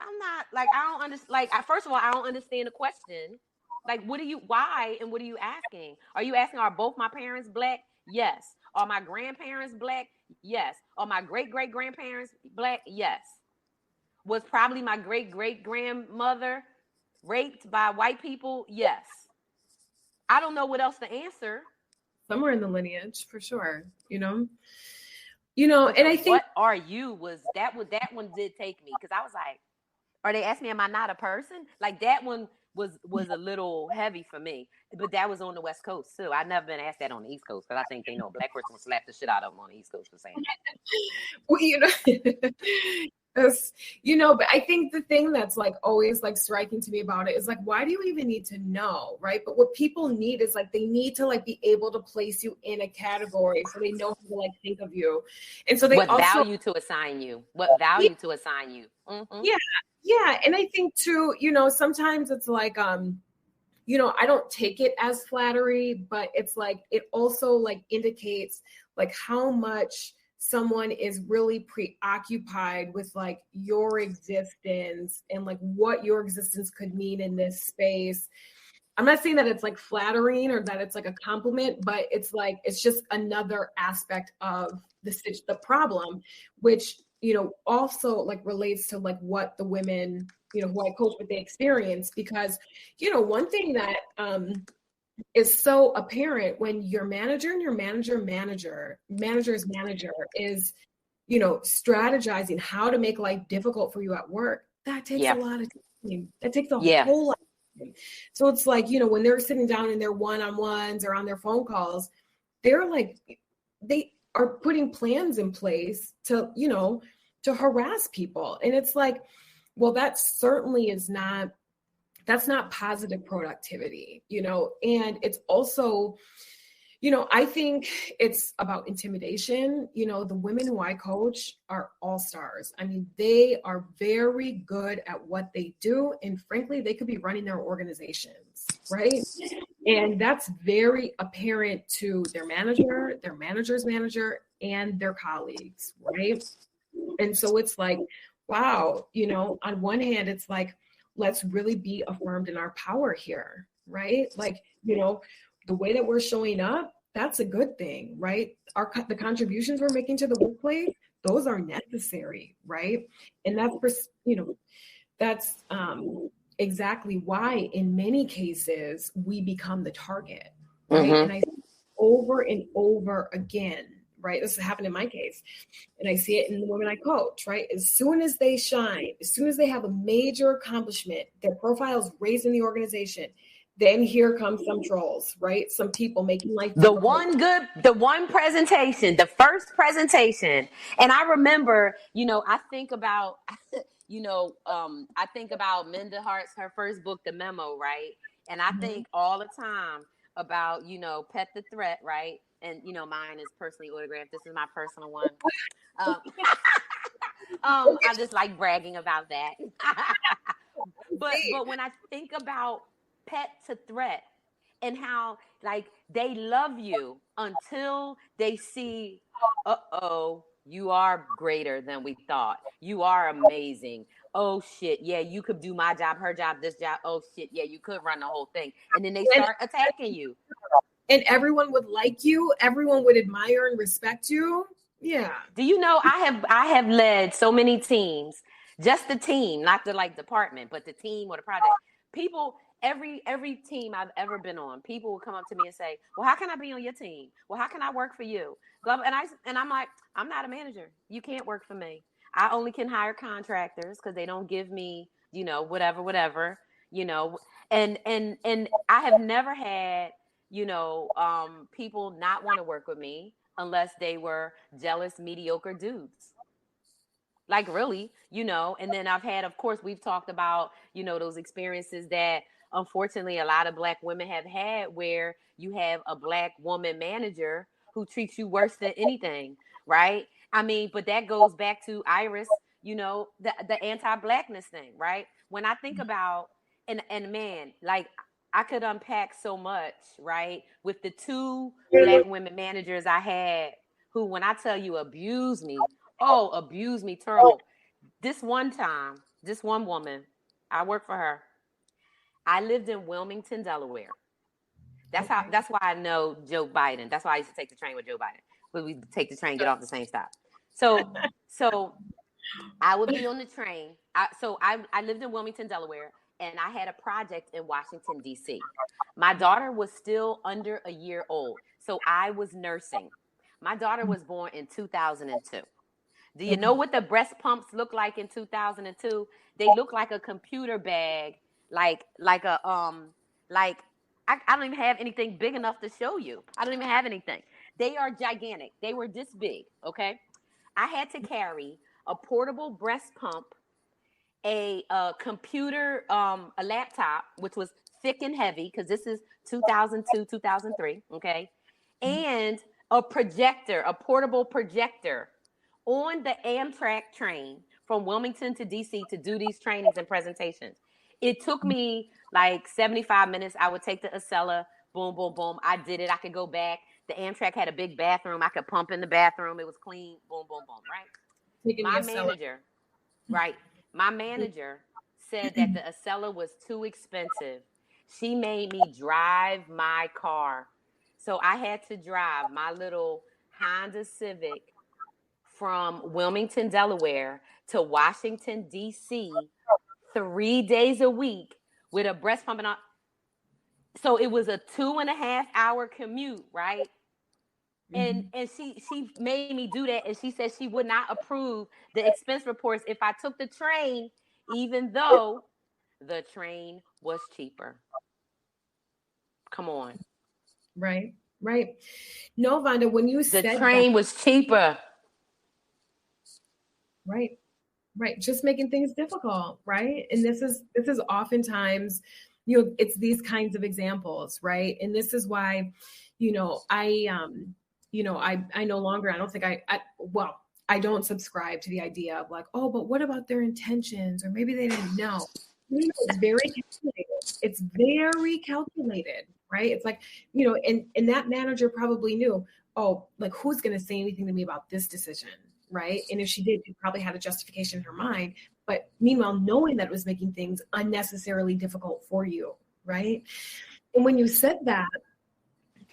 I'm not, like, I don't understand. Like, first of all, I don't understand the question. Like, why and what are you asking? Are you asking, are both my parents black? Yes. Are my grandparents black? Yes. Are my great-great-grandparents black? Yes. Was probably my great-great-grandmother raped by white people? Yes. I don't know what else to answer. Somewhere in the lineage, for sure, and I think, what are you was that one did take me, because I was like, or they asked me, am I not a person? Like, that one was a little heavy for me. But that was on the West Coast too. I've never been asked that on the East Coast, because I think they know a black person will slap the shit out of them on the East Coast for saying that. Well, but I think the thing that's like always like striking to me about it is like, why do you even need to know, right? But what people need is like, they need to like be able to place you in a category so they know how to like think of you. And so they what value to assign you. Mm-hmm. Yeah. And I think too, sometimes it's like, I don't take it as flattery, but it's like, it also like indicates like how much someone is really preoccupied with like your existence and like what your existence could mean in this space. I'm not saying that it's like flattering or that it's like a compliment, but it's like, it's just another aspect of the problem, which, also like relates to like what the women, who I coach, what they experience. Because, one thing that is so apparent when your manager and your manager's manager is, strategizing how to make life difficult for you at work, that takes a lot of time. That takes a whole lot of time. So it's like, when they're sitting down in their one-on-ones or on their phone calls, they're like, they are putting plans in place to, to harass people. And it's like, well, that certainly is not, that's not positive productivity, and it's also, I think it's about intimidation. The women who I coach are all stars. I mean, they are very good at what they do. And frankly, they could be running their organizations, right? And that's very apparent to their manager, their manager's manager, and their colleagues, right? And so it's like, wow, on one hand, it's like, let's really be affirmed in our power here, right? Like, the way that we're showing up, that's a good thing, right? The contributions we're making to the workplace, those are necessary, right? And that's exactly why in many cases we become the target, right? Mm-hmm. And I see over and over again, right? This has happened in my case. And I see it in the women I coach, right? As soon as they shine, as soon as they have a major accomplishment, their profile is raised in the organization, then here comes some trolls, right? Some people making life the difficult. one presentation, the first presentation. And I remember, I think about, I think about Minda Hart's, her first book, The Memo, right? And I think all the time about, Pet the Threat, right? And, mine is personally autographed. This is my personal one. I just like bragging about that. But when I think about pet to threat, and how like they love you until they see, you are greater than we thought. You are amazing. Oh shit, yeah, you could do my job, her job, this job. Oh shit, yeah, you could run the whole thing. And then they start attacking you. And everyone would like you, everyone would admire and respect you. Yeah. Do you know I have led so many teams, just the team, not the like department, but the team or the project. People, every team I've ever been on, people will come up to me and say, "Well, how can I be on your team? Well, how can I work for you?" And I'm like, "I'm not a manager. You can't work for me. I only can hire contractors because they don't give me, whatever, and I have never had, people not want to work with me unless they were jealous, mediocre dudes. Like really, and then I've had, of course, we've talked about, those experiences that unfortunately a lot of Black women have had where you have a Black woman manager who treats you worse than anything, right? I mean, but that goes back to Iris, the anti-Blackness thing, right? When I think about, and man, like I could unpack so much, right? With the two Black women managers I had who, when I tell you abuse me, abuse me terrible. This one time, this one woman, I worked for her. I lived in Wilmington, Delaware. That's why I know Joe Biden. That's why I used to take the train with Joe Biden. When we take the train, get off the same stop. So I would be on the train. I lived in Wilmington, Delaware, and I had a project in Washington, D.C. My daughter was still under a year old, so I was nursing. My daughter was born in 2002. Do you know what the breast pumps look like in 2002? They look like a computer bag, like I don't even have anything big enough to show you. I don't even have anything. They are gigantic. They were this big, okay? I had to carry a portable breast pump, a computer, a laptop, which was thick and heavy because this is 2002, 2003, okay? And a projector, a portable projector on the Amtrak train from Wilmington to DC to do these trainings and presentations. It took me like 75 minutes. I would take the Acela, boom, boom, boom. I did it. I could go back. The Amtrak had a big bathroom. I could pump in the bathroom. It was clean, boom, boom, boom, right? My manager said that the Acela was too expensive. She made me drive my car. So I had to drive my little Honda Civic from Wilmington, Delaware to Washington, D.C. 3 days a week with a breast pump. So it was a 2.5 hour commute, right? And she made me do that, and she said she would not approve the expense reports if I took the train, even though the train was cheaper. Come on. Right. No, Vonda, when you said the train was cheaper. Right. Just making things difficult, right? And this is oftentimes, it's these kinds of examples, right? And this is why, I no longer, I don't think I don't subscribe to the idea of like, oh, but what about their intentions? Or maybe they didn't know. It's very calculated. It's very calculated, right? It's like, and that manager probably knew, oh, like who's going to say anything to me about this decision? Right. And if she did, she probably had a justification in her mind. But meanwhile, knowing that it was making things unnecessarily difficult for you. Right. And when you said that,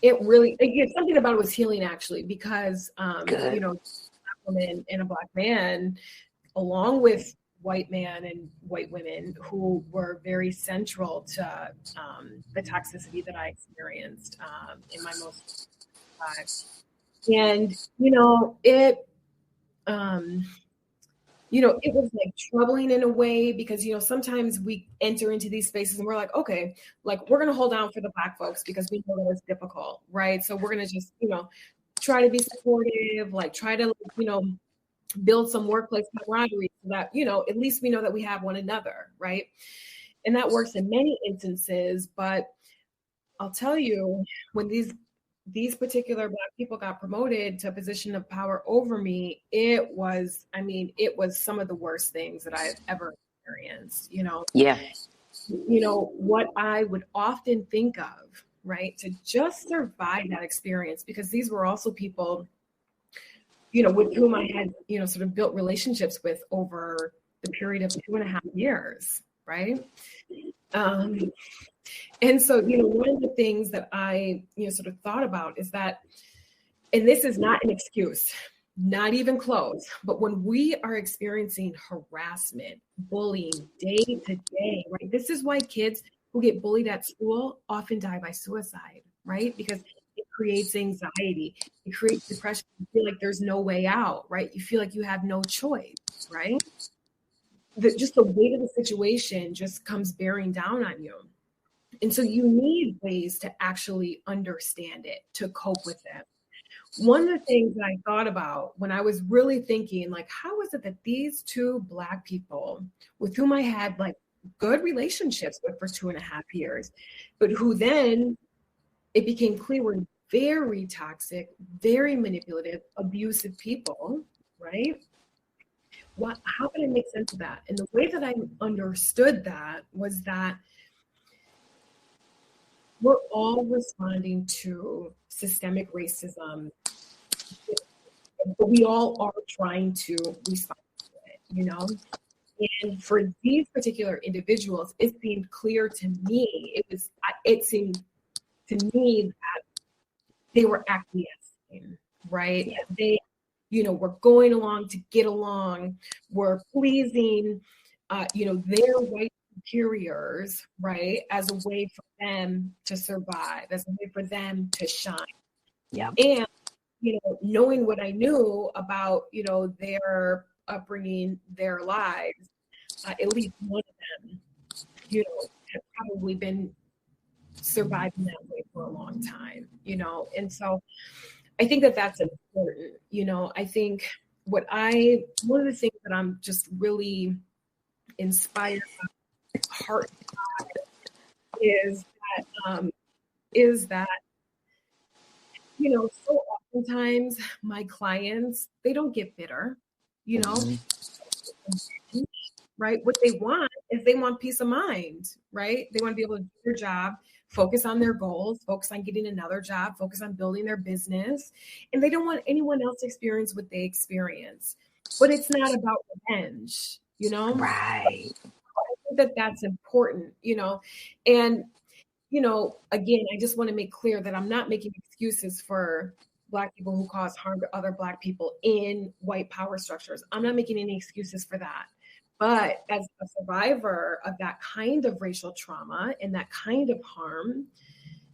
something about it was healing, actually, because, a Black woman and a Black man, along with white man and white women who were very central to the toxicity that I experienced in my most lives. And, it was like troubling in a way because, sometimes we enter into these spaces and we're like, okay, like we're going to hold down for the Black folks because we know that it's difficult. Right. So we're going to just, try to be supportive, like try to, build some workplace camaraderie so that, at least we know that we have one another. Right. And that works in many instances. But I'll tell you, when these particular Black people got promoted to a position of power over me, it was some of the worst things that I've ever experienced, Yeah. what I would often think of, right, to just survive that experience, because these were also people, with whom I had, sort of built relationships with over the period of 2.5 years, right? And so, one of the things that I, sort of thought about is that, and this is not an excuse, not even close, but when we are experiencing harassment, bullying day to day, right? This is why kids who get bullied at school often die by suicide, right? Because it creates anxiety, it creates depression. You feel like there's no way out, right? You feel like you have no choice, right? Just the weight of the situation just comes bearing down on you. And so you need ways to actually understand it, to cope with it. One of the things that I thought about when I was really thinking, like, how is it that these two Black people with whom I had like good relationships with for 2.5 years, but who then it became clear were very toxic, very manipulative, abusive people, right? How can I make sense of that? And the way that I understood that was that we're all responding to systemic racism, but we all are trying to respond to it, And for these particular individuals, it seemed clear to me, it seemed to me that they were acquiescing, right? Yeah. They, were going along to get along, were pleasing, their white superiors, right, as a way for them to survive, as a way for them to shine. Yeah. And, knowing what I knew about, their upbringing, their lives, at least one of them, had probably been surviving that way for a long time, and so I think that that's important. I think one of the things that I'm just really inspired by, heart is that so oftentimes my clients, they don't get bitter, right? What they want is they want peace of mind, right? They want to be able to do their job, focus on their goals, focus on getting another job, focus on building their business. And they don't want anyone else to experience what they experience. But it's not about revenge, Right. I think that that's important, and, again, I just want to make clear that I'm not making excuses for Black people who cause harm to other Black people in white power structures. I'm not making any excuses for that. But as a survivor of that kind of racial trauma and that kind of harm,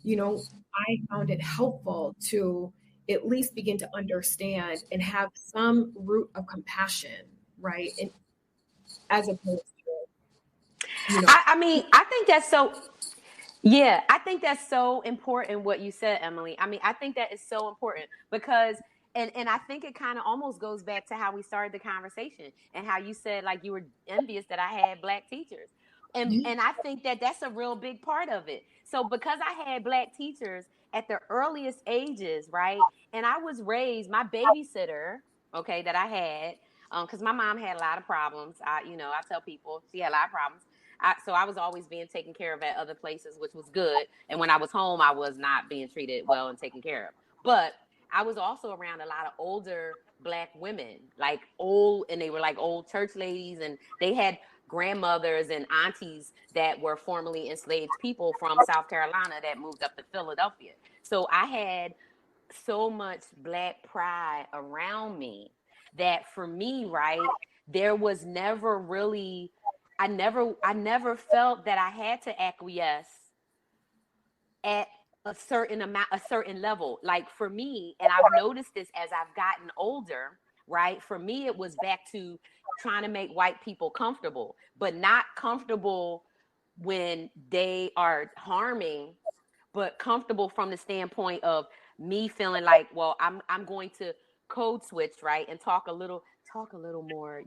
I found it helpful to at least begin to understand and have some root of compassion, right? And as opposed to, I think that's so. Yeah, I think that's so important what you said, Emily. I think that is so important because and I think it kind of almost goes back to how we started the conversation and how you said like you were envious that I had Black teachers. And I think that that's a real big part of it. So because I had Black teachers at the earliest ages, right? And I was raised, my babysitter, okay, that I had, because my mom had a lot of problems. I tell people she had a lot of problems. So I was always being taken care of at other places, which was good. And when I was home, I was not being treated well and taken care of. But I was also around a lot of older Black women, like old, and they were like old church ladies, and they had grandmothers and aunties that were formerly enslaved people from South Carolina that moved up to Philadelphia. So I had so much Black pride around me that for me, right, there was never really I never felt that I had to acquiesce at a certain level. Like for me, and I've noticed this as I've gotten older, right? For me, it was back to trying to make white people comfortable, but not comfortable when they are harming, but comfortable from the standpoint of me feeling like, well, I'm going to code switch, right, and talk a little more,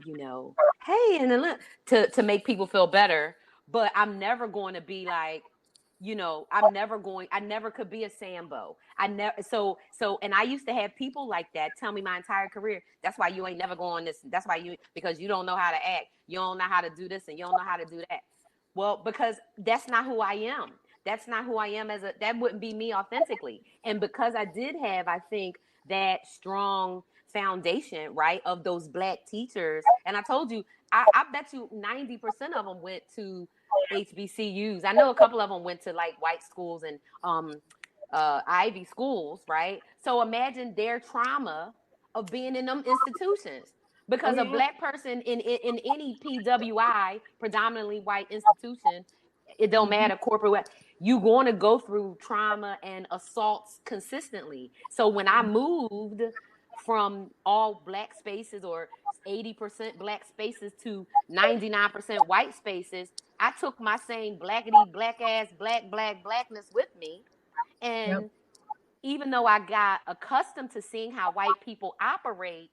hey, and then to make people feel better. But I'm never going to be like, I never could be a Sambo. I never, and I used to have people like that tell me my entire career, that's why you ain't never going this. That's why because you don't know how to act. You don't know how to do this and you don't know how to do that. Well, because that's not who I am. That's not who I am that wouldn't be me authentically. And because I did have, I think, that strong foundation, right, of those Black teachers. And I told you, I bet you 90% of them went to HBCUs. I know a couple of them went to like white schools and Ivy schools, right? So imagine their trauma of being in them institutions. Because a Black person in any PWI, predominantly white institution, it don't matter, corporate, you're going to go through trauma and assaults consistently. So when I moved from all Black spaces or 80% Black spaces to 99% white spaces, I took my same blackity, black ass, blackness with me. And even though I got accustomed to seeing how white people operate,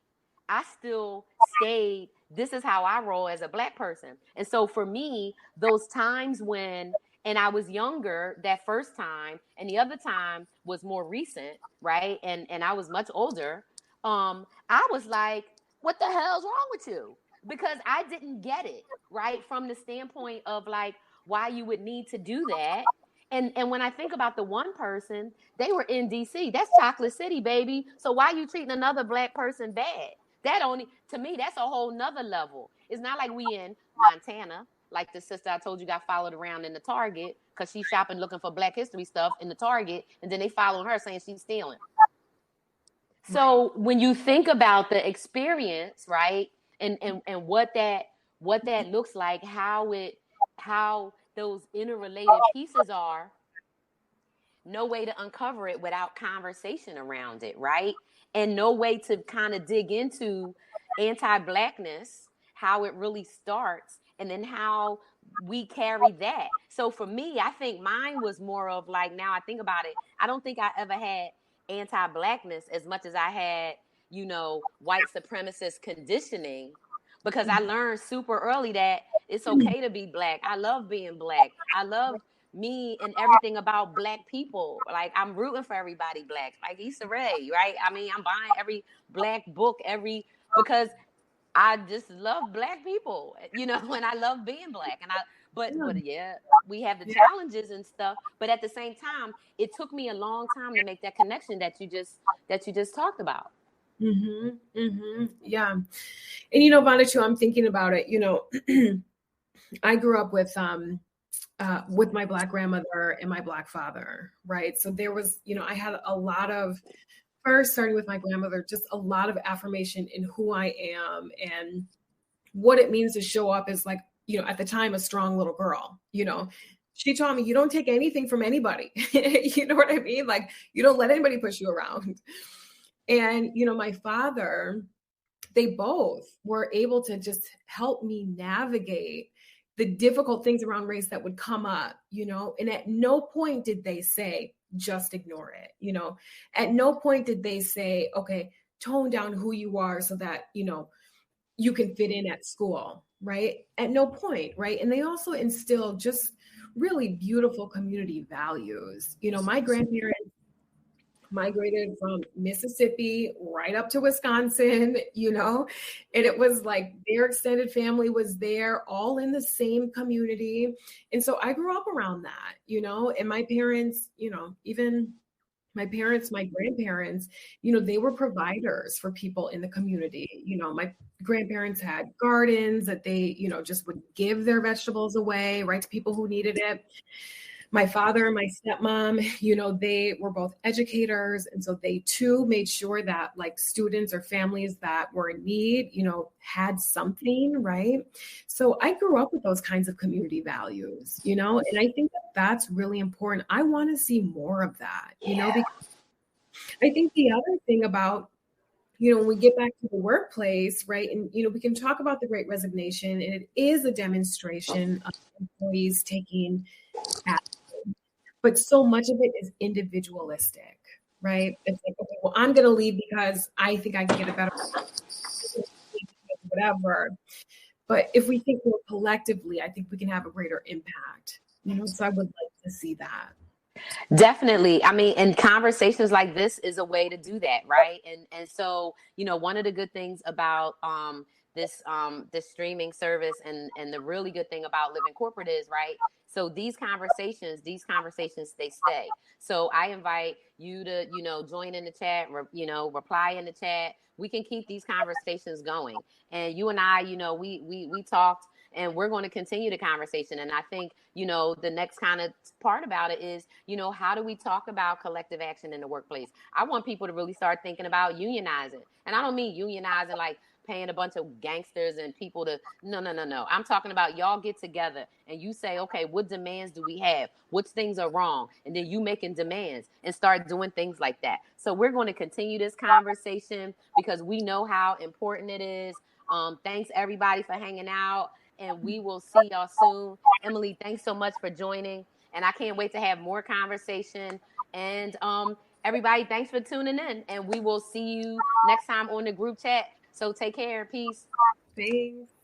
I still stayed, this is how I roll as a Black person. And so for me, those times when, and I was younger that first time, and the other time was more recent, right? And I was much older. I was like, what the hell's wrong with you? Because I didn't get it, right? From the standpoint of like why you would need to do that. And when I think about the one person, they were in DC. That's Chocolate City, baby. So why are you treating another Black person bad? That only, to me, that's a whole nother level. It's not like we in Montana, like the sister I told you got followed around in the Target because she's shopping looking for Black history stuff in the Target, and then they following her saying she's stealing. So when you think about the experience, right, and what that looks like, how those interrelated pieces are, no way to uncover it without conversation around it, right? And no way to kind of dig into anti-Blackness, how it really starts, and then how we carry that. So for me, I think mine was more of like, now I think about it, I don't think I ever had anti-Blackness as much as I had, white supremacist conditioning, because I learned super early that it's okay to be Black. I love being Black. I love me and everything about Black people. Like, I'm rooting for everybody Black, like Issa Rae, right? I mean, I'm buying every Black book, because I just love Black people, and I love being Black. And but yeah, we have the challenges and stuff, but at the same time, it took me a long time to make that connection that you just talked about. Yeah. And Vonda, too, I'm thinking about it. I grew up with my Black grandmother and my Black father, right? So there was, I had a lot of, first starting with my grandmother, just a lot of affirmation in who I am and what it means to show up as, like, at the time, a strong little girl. She taught me, you don't take anything from anybody. You know what I mean? Like, you don't let anybody push you around. And, my father, they both were able to just help me navigate the difficult things around race that would come up, and at no point did they say, just ignore it. At no point did they say, okay, tone down who you are so that, you can fit in at school, right? At no point, right? And they also instilled just really beautiful community values. My grandparents migrated from Mississippi right up to Wisconsin, and it was like their extended family was there, all in the same community. And so I grew up around that, and my parents, even my parents, my grandparents, they were providers for people in the community. My grandparents had gardens that they, just would give their vegetables away, right, to people who needed it. My father and my stepmom, they were both educators. And so they too made sure that, like, students or families that were in need, had something, right? So I grew up with those kinds of community values, and I think that that's really important. I want to see more of that, because I think the other thing about, when we get back to the workplace, right, and, we can talk about the Great Resignation, and it is a demonstration of employees taking action. But so much of it is individualistic, right? It's like, okay, well, I'm going to leave because I think I can get a better whatever. But if we think more collectively, I think we can have a greater impact. So I would like to see that. Definitely. I mean, and conversations like this is a way to do that, right? And so, one of the good things about this streaming service. And the really good thing about Living Corporate is, right, so these conversations they stay. So I invite you to, join in the chat, reply in the chat. We can keep these conversations going. And you and I, we talked, and we're going to continue the conversation. And I think, the next kind of part about it is, how do we talk about collective action in the workplace? I want people to really start thinking about unionizing. And I don't mean unionizing like paying a bunch of gangsters and people to, no. I'm talking about y'all get together and you say, okay, what demands do we have? Which things are wrong? And then you making demands and start doing things like that. So we're going to continue this conversation because we know how important it is. Thanks everybody for hanging out, and we will see y'all soon. Emily, thanks so much for joining, and I can't wait to have more conversation. And everybody, thanks for tuning in, and we will see you next time on the group chat. So take care. Peace. Thanks.